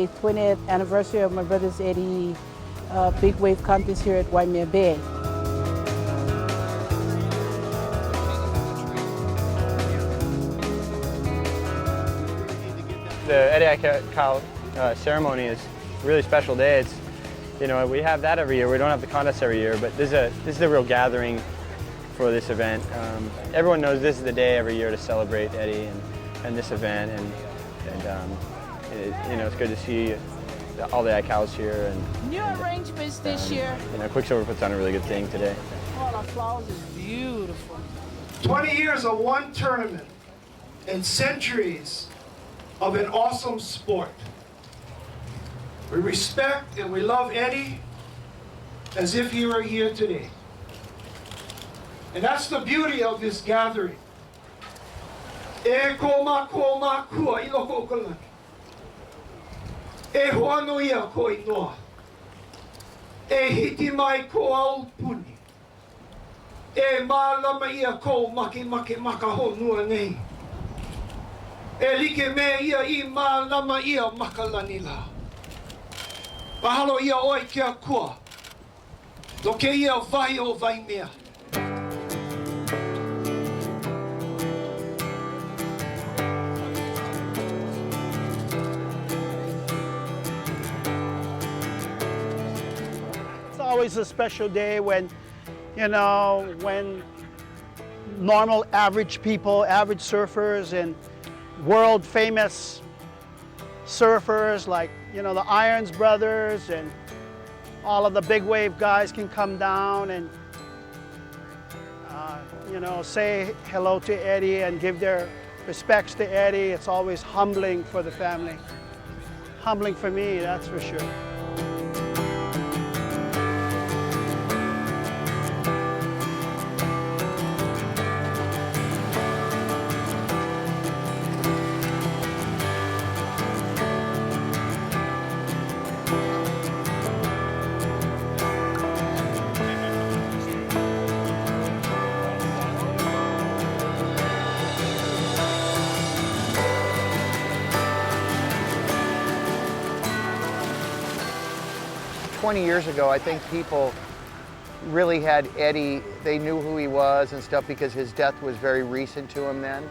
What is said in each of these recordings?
the 20th anniversary of my brother's Eddie big wave contest here at Waimea Bay. The Eddie Aikau ceremony is a really special day. It's, you know, we have that every year. We don't have the contest every year, but this is a real gathering for this event. Everyone knows this is the day every year to celebrate Eddie and this event, and you know, it's good to see all the Aikau's here. And New arrangements this year. You know, Quiksilver puts on a really good thing today. All the flowers is beautiful. 20 years of one tournament and centuries of an awesome sport. We respect and we love Eddie as if he were here today. And that's the beauty of this gathering. E koma koma kua I loko o ka lani. E hoano ia ko I noa. E hiti mai ko au puni. E mālama ia ko make maka honua nei. E like me ia I mālama ia makalani la. Pahalo ia oi kia kua. Loke ia vai o vai mea. It's always a special day when, you know, when normal average people, average surfers and world famous surfers like, you know, the Irons brothers and all of the big wave guys can come down and, you know, say hello to Eddie and give their respects to Eddie. It's always humbling for the family. Humbling for me, that's for sure. Years ago, I think people really had Eddie, they knew who he was and stuff because his death was very recent to him then.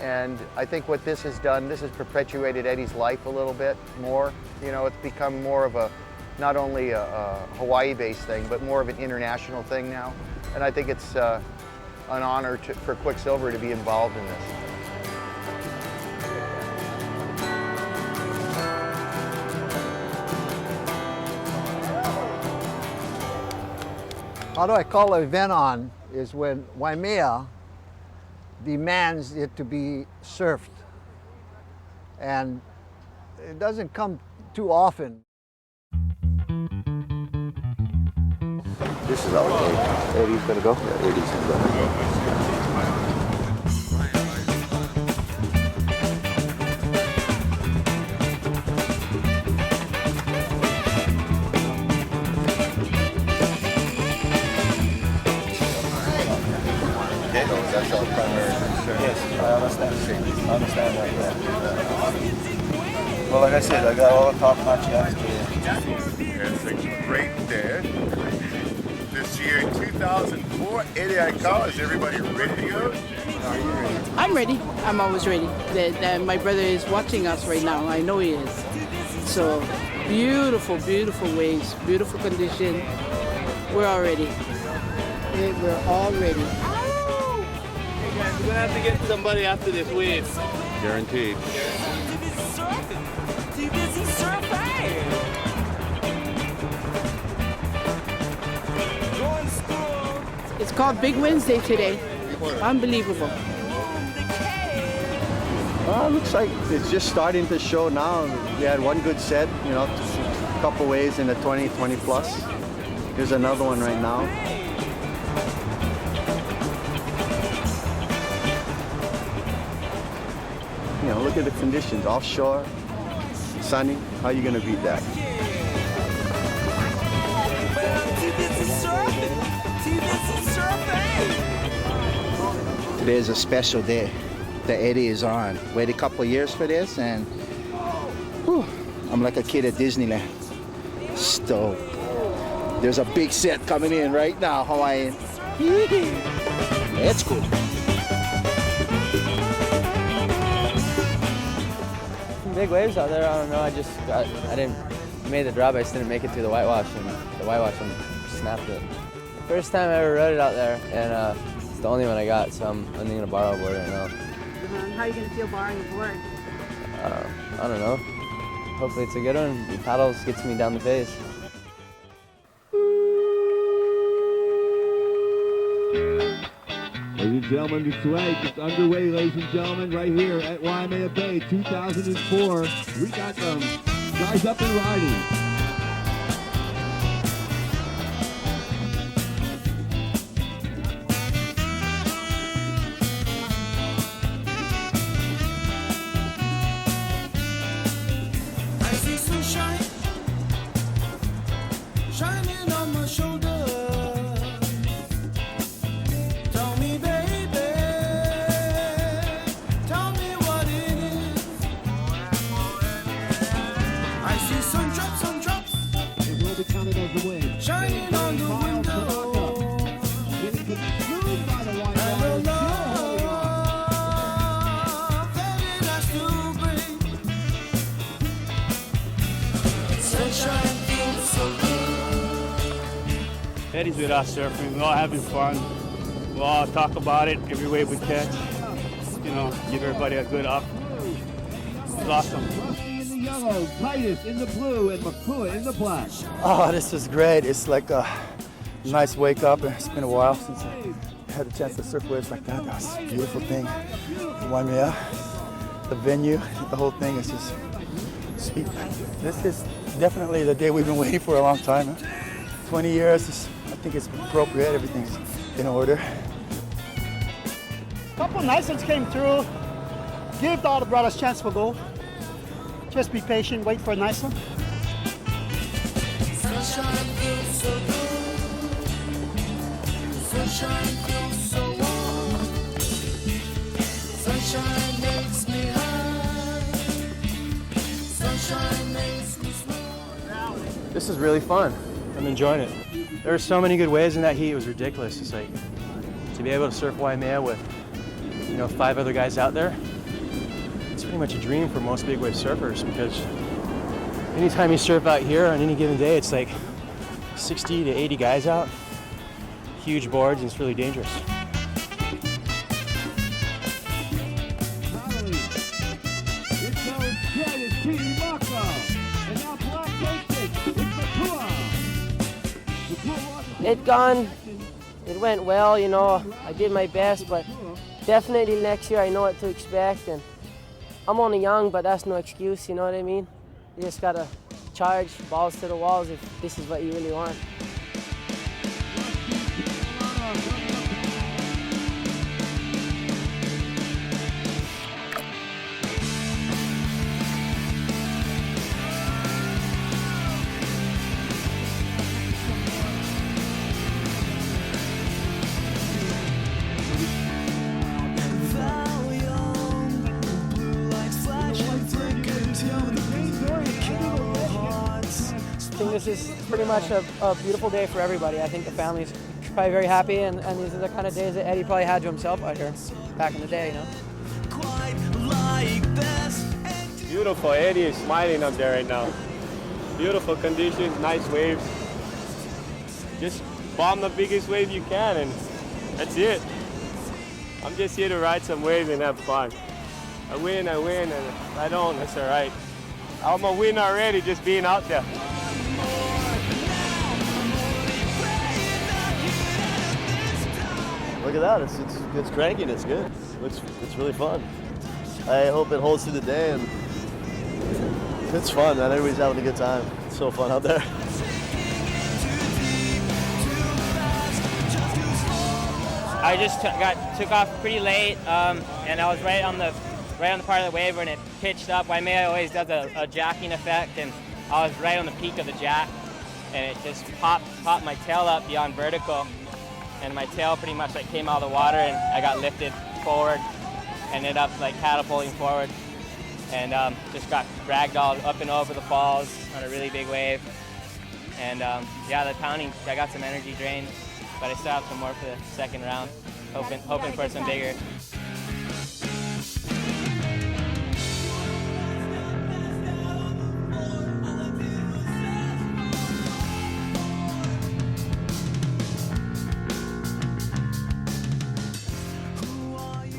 And I think what this has done, this has perpetuated Eddie's life a little bit more. You know, it's become more of a, not only a Hawaii-based thing, but more of an international thing now. And I think it's an honor for Quiksilver to be involved in this. How do I call an event on is when Waimea demands it to be surfed. And it doesn't come too often. This is our day. Eddie's gonna go? Yeah, Eddie's gonna go. That's our primary concern. Yes, I understand. I understand that. Well, like I said, I got all the top-notch guys here. It's a great day. This year, 2004, Eddie Aikau. Is everybody ready to go? Are you ready? I'm ready. I'm always ready. My brother is watching us right now. I know he is. So beautiful, beautiful waves, beautiful condition. We're all ready. We're all ready. We're gonna have to get somebody after this wave. Guaranteed. Too busy surfing. It's called Big Wednesday today. Unbelievable. Well, it looks like it's just starting to show now. We had one good set, you know, a couple waves in the 20 plus. Here's another one right now. You know, look at the conditions. Offshore, sunny. How are you going to beat that? Today is a special day that Eddie is on. Waited a couple of years for this, and whew, I'm like a kid at Disneyland. So there's a big set coming in right now, Hawaiian. That's cool. Big waves out there. I don't know. I didn't made the drop. I just didn't make it through the whitewash, and the whitewash snapped it. First time I ever rode it out there, and it's the only one I got. So I'm only gonna borrow a board right now. How are you gonna feel borrowing a board? I don't know. Hopefully it's a good one. The paddles gets me down the face. Ladies and gentlemen, the swag is underway, ladies and gentlemen, right here at Waimea Bay 2004. We got them guys up and riding. I see sunshine shining on my shoulder. Shining on the window, getting consumed by the white water, that it has to bring. Sunshine feels so good. Eddie's with us surfing. We're all having fun. We'll all talk about it every wave we catch. You know, give everybody a good up. It's awesome. Yellow, Titus in the blue, and Makua in the black. Oh, this is great. It's like a nice wake up. It's been a while since I had a chance to surf waves like that. That was a beautiful thing. Waimea, the venue, the whole thing is just sweet. This is definitely the day we've been waiting for a long time. 20 years, I think it's appropriate. Everything's in order. A couple of nice ones came through. Give all the brothers a chance for goal. Just be patient, wait for a nice one. Sunshine feels so good. Sunshine feels so warm. Sunshine makes me high. Sunshine makes me smile. This is really fun. I'm enjoying it. There were so many good waves in that heat. It was ridiculous. It's like to be able to surf Waimea with, 5 other guys out there. It's pretty much a dream for most big wave surfers because anytime you surf out here on any given day, it's like 60 to 80 guys out, huge boards, and it's really dangerous. It went well, I did my best, but definitely next year I know what to expect, and I'm only young, but that's no excuse, you know what I mean? You just gotta charge, balls to the walls if this is what you really want. This is pretty much a beautiful day for everybody. I think the family's probably very happy, and these are the kind of days that Eddie probably had to himself out here back in the day, Beautiful. Eddie is smiling up there right now. Beautiful conditions, nice waves. Just bomb the biggest wave you can, and that's it. I'm just here to ride some waves and have fun. I win, and if I don't, that's all right. I'm a win already just being out there. Look at that, it's cranking, it's good. It's really fun. I hope it holds through the day, and it's fun, man. Everybody's having a good time. It's so fun out there. I just took off pretty late, and I was right on the part of the wave when it pitched up. Waimea always does a jacking effect, and I was right on the peak of the jack, and it just popped my tail up beyond vertical, and my tail pretty much came out of the water, and I got lifted forward, ended up catapulting forward, and just got ragdolled up and over the falls on a really big wave. And yeah, the pounding, I got some energy drained, but I still have some more for the second round, hoping for some bigger.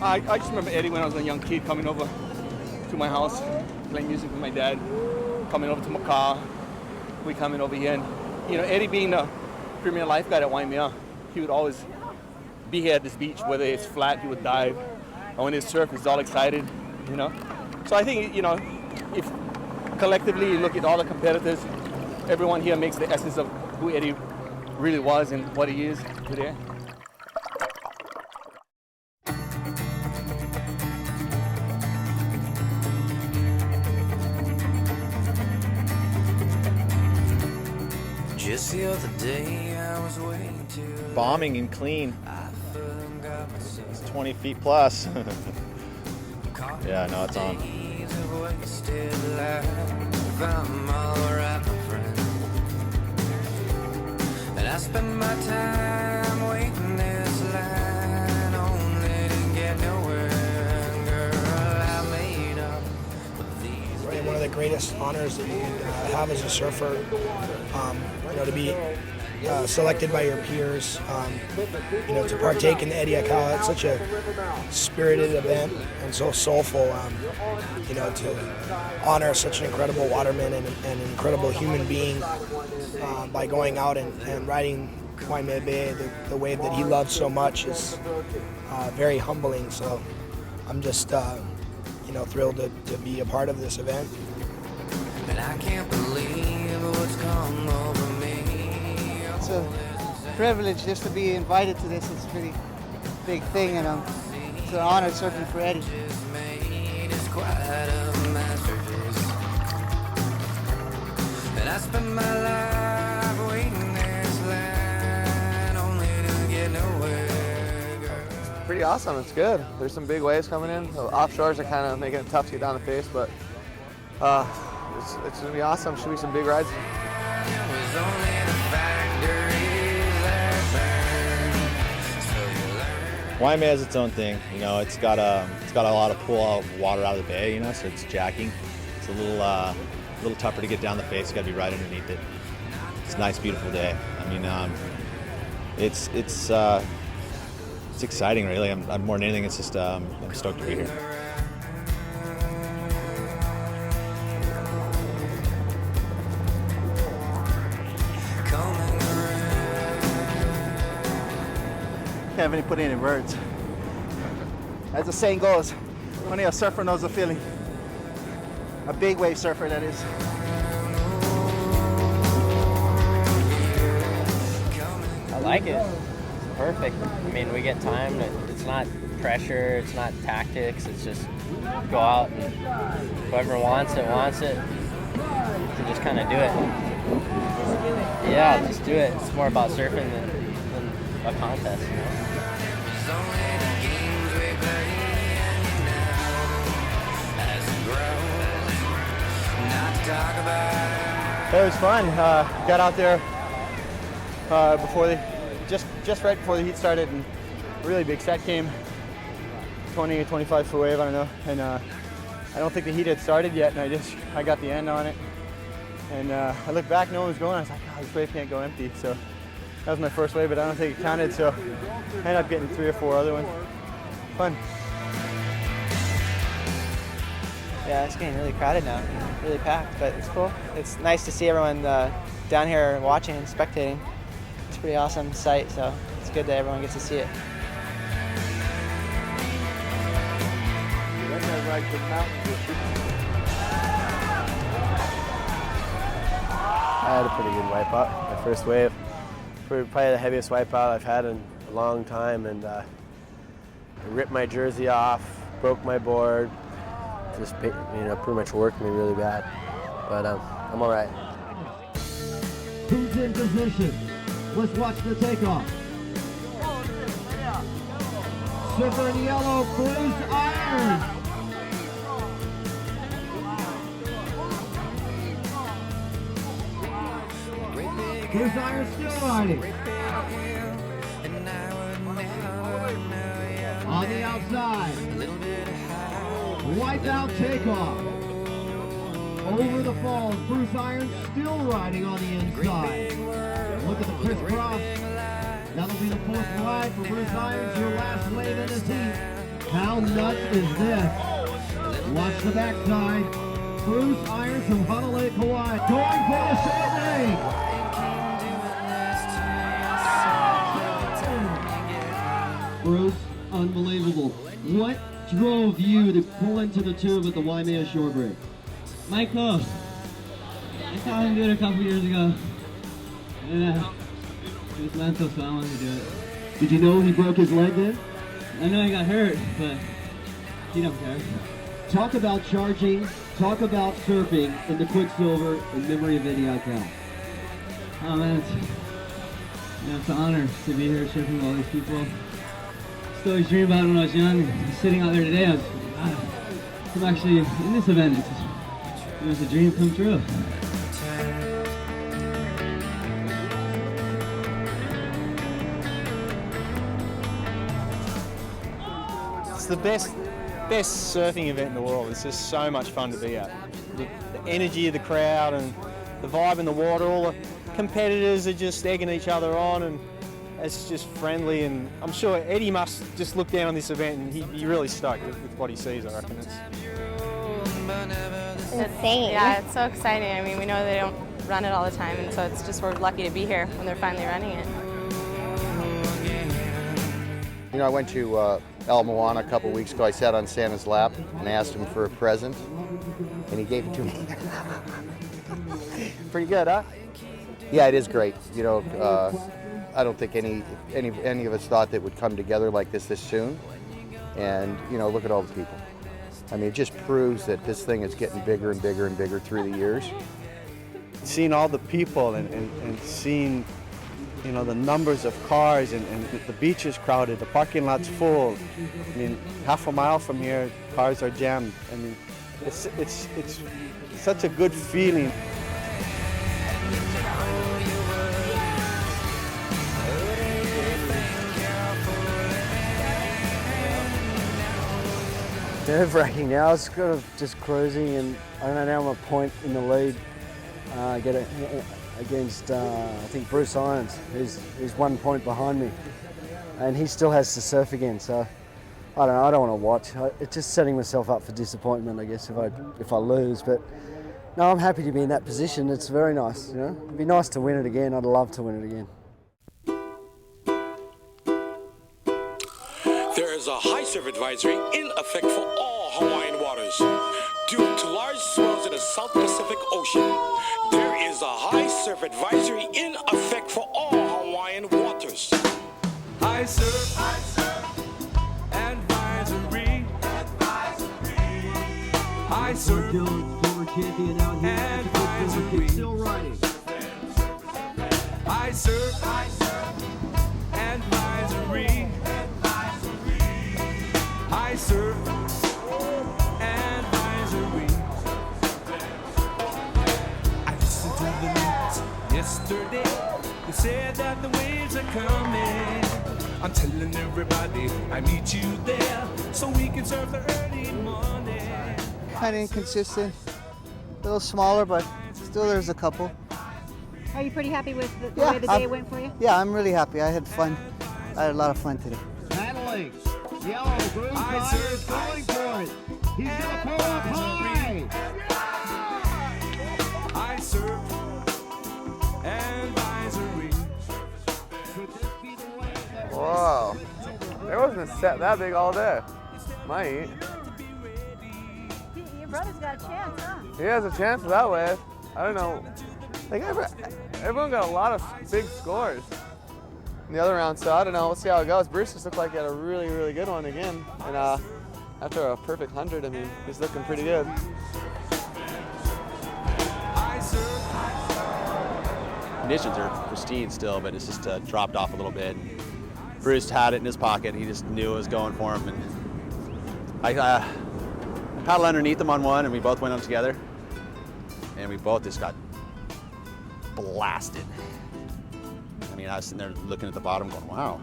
I just remember Eddie when I was a young kid coming over to my house, playing music with my dad, coming over to my car, we coming over here. And, you know, Eddie being the premier lifeguard at Waimea, he would always be here at this beach, whether it's flat, he would dive. And when it's surf, he's all excited, you know. So I think, you know, if collectively you look at all the competitors, everyone here makes the essence of who Eddie really was and what he is today. Just the other day I was waiting to bombing and clean. It's 20 feet plus. Yeah, no, it's on. And I spend my time waiting this line only to get nowhere. Girl, I made up with these. Right, one of the greatest honors that you can have as a surfer. You know, to be selected by your peers, you know, to partake in the Aikau. It's such a spirited event and so soulful, you know, to honor such an incredible waterman and an incredible human being by going out and riding Waimea Bay, the wave that he loved so much, is very humbling. So I'm just, you know, thrilled to be a part of this event. And I can't believe what's come over me. It's a privilege just to be invited to this. It's a pretty big thing, and it's an honor surfing for Eddie. And I spend my life waiting this line only to get nowhere. Pretty awesome, it's good. There's some big waves coming in. The offshores are kind of making it tough to get down the face, but it's gonna be awesome. Should be some big rides. Waimea has its own thing, you know. It's got a lot of pull out water out of the bay, you know, so it's jacking. It's a little tougher to get down the face. You got to be right underneath it. It's a nice, beautiful day. I mean, it's exciting, really. I'm more than anything. It's just I'm stoked to be here. Haven't put in words. As the saying goes, only a surfer knows the feeling. A big wave surfer, that is. I like it. It's perfect. I mean, we get time. It's not pressure. It's not tactics. It's just go out and whoever wants it, and just kind of do it. Yeah, just do it. It's more about surfing than a contest, you know? It was fun. Got out there before just right before the heat started, and a really big set came. 20 or 25 foot wave, I don't know, and I don't think the heat had started yet, and I got the end on it, and I looked back, no one was going. I was like, oh, this wave can't go empty. So that was my first wave, but I don't think it counted. So I ended up getting 3 or 4 other ones. Fun. Yeah, it's getting really crowded now, really packed, but it's cool. It's nice to see everyone down here watching and spectating. It's a pretty awesome sight, so it's good that everyone gets to see it. I had a pretty good wipeout, my first wave. Probably the heaviest wipeout I've had in a long time, and I ripped my jersey off, broke my board, just pretty much worked me really bad. But I'm all right. Who's in position? Let's watch the takeoff. Surfer in yellow, Bruce Iron. Bruce Irons still riding. On the outside. Wipeout takeoff. Over the falls, Bruce Irons still riding on the inside. Look at the crisscross. That'll be the fourth ride for Bruce Irons, your last wave in this heat. How nuts is this? Watch the backside. Bruce Irons from Honolulu, Kauai, going for the short leg. Bruce, unbelievable. What drove you to pull into the tube at the Waimea short break? My coach. I saw him do it a couple years ago. And it was mental, so I wanted to do it. Did you know he broke his leg then? I know he got hurt, but he don't care. Talk about charging, talk about surfing in the Quiksilver in memory of Eddie Aikau. Oh man, it's an honor to be here surfing with all these people. Still always dreamed about it when I was young. Sitting out there today, I'm actually in this event. It was a dream come true. It's the best surfing event in the world. It's just so much fun to be at. The energy of the crowd and the vibe in the water, all the competitors are just egging each other on, and it's just friendly. And I'm sure Eddie must just look down on this event and he's really stoked with what he sees, I reckon. It's insane. Yeah, it's so exciting. I mean, we know they don't run it all the time, and so it's just we're lucky to be here when they're finally running it. You know, I went to El Moana a couple weeks ago. I sat on Santa's lap and asked him for a present, and he gave it to me. Pretty good, huh? Yeah, it is great. You know, I don't think any of us thought that it would come together like this soon. And you know, look at all the people. I mean, it just proves that this thing is getting bigger and bigger and bigger through the years. Seeing all the people and seeing, you know, the numbers of cars and the beach is crowded, the parking lot's full. I mean, half a mile from here, cars are jammed. I mean, it's such a good feeling. Nerve-wracking now. I was kind of just cruising, and I don't know, now I'm a point in the lead. Against I think Bruce Irons, who's 1 point behind me, and he still has to surf again. So I don't know. I don't want to watch. It's just setting myself up for disappointment, I guess, if I lose. But no, I'm happy to be in that position. It's very nice. You know, it'd be nice to win it again. I'd love to win it again. There is a high surf advisory in effect for all Hawaiian waters. Due to large swells in the South Pacific Ocean, there is a high surf advisory in effect for all Hawaiian waters. High surf advisory. High surf former champion out here advisory. Still riding. High surf advisory. High surf advisory. I listened to the news yesterday. They said that the waves are coming. I'm telling everybody I meet you there so we can surf the early morning. Kind of inconsistent, a little smaller, but still there's a couple. Are you pretty happy with the way the day went for you? Yeah, I'm really happy. I had fun. I had a lot of fun today. Paddling. Yellow, Bruce Irons going for it. He's going to pull up high. I surf advisory. Wow. There wasn't a set that big all day. Might. Your brother's got a chance, huh? He has a chance with that wave. I don't know. Like everyone got a lot of big scores in the other round, so I don't know. We'll see how it goes. Bruce just looked like he had a really, really good one again. And after a perfect 100, I mean, he's looking pretty good. Conditions are pristine still, but it's just dropped off a little bit. Bruce had it in his pocket. He just knew it was going for him. And I paddled underneath him on one, and we both went up together. And we both just got blasted. I mean, I was sitting there looking at the bottom going, wow.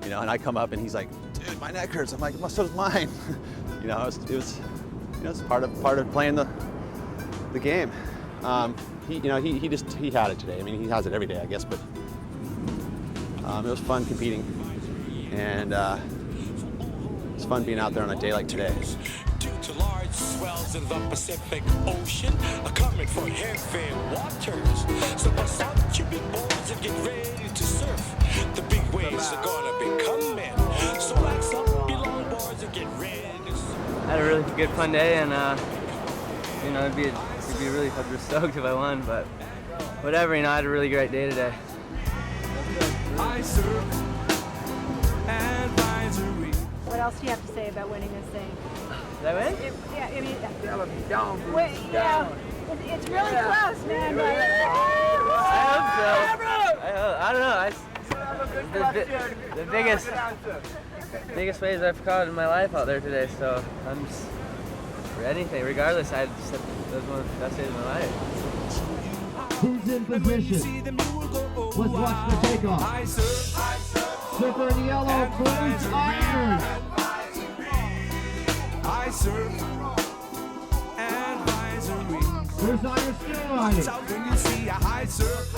You know, and I come up and he's like, dude, my neck hurts. I'm like, well, so does mine. You know, it was part of playing the game. He had it today. I mean, he has it every day, I guess, but it was fun competing, and it's fun being out there on a day like today. Due to large swells in the Pacific Ocean, are coming for heavy waters. So bust out your big boards and get ready to surf. The big waves are gonna be coming. So wax up your longboards and get ready to surf. I had a really good fun day, and you know, it'd be really stoked if I won, but whatever. You know, I had a really great day today. What else do you have to say about winning this thing? Did I win? Yeah, I mean, it's really close, man. I hope so. I don't know. The biggest waves I've caught in my life out there today, so I'm just for anything. Regardless, I just that was one of the best days of my life. Who's in position? Let's watch the takeoff. Surfer in yellow, Bruce Iron. I surf advisory. Bruce Iron still riding. When you see a high surf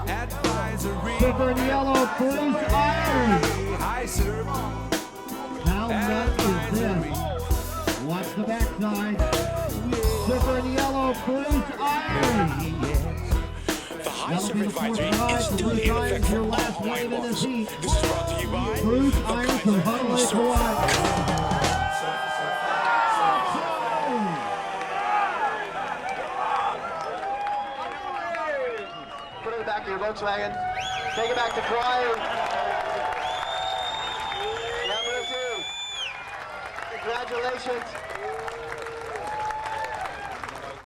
advisory. Surfer in yellow, Bruce Iron. High surf. How nuts is this? Watch the backside. Surfer in yellow, Bruce Iron. The high surf advisory is still in effect for all Hawaii waters. This is brought to you by Bruce Iron from Hunter Lake, Hawaii. Put it in the back of your Volkswagen. Take it back to Troy. Number 2. Congratulations.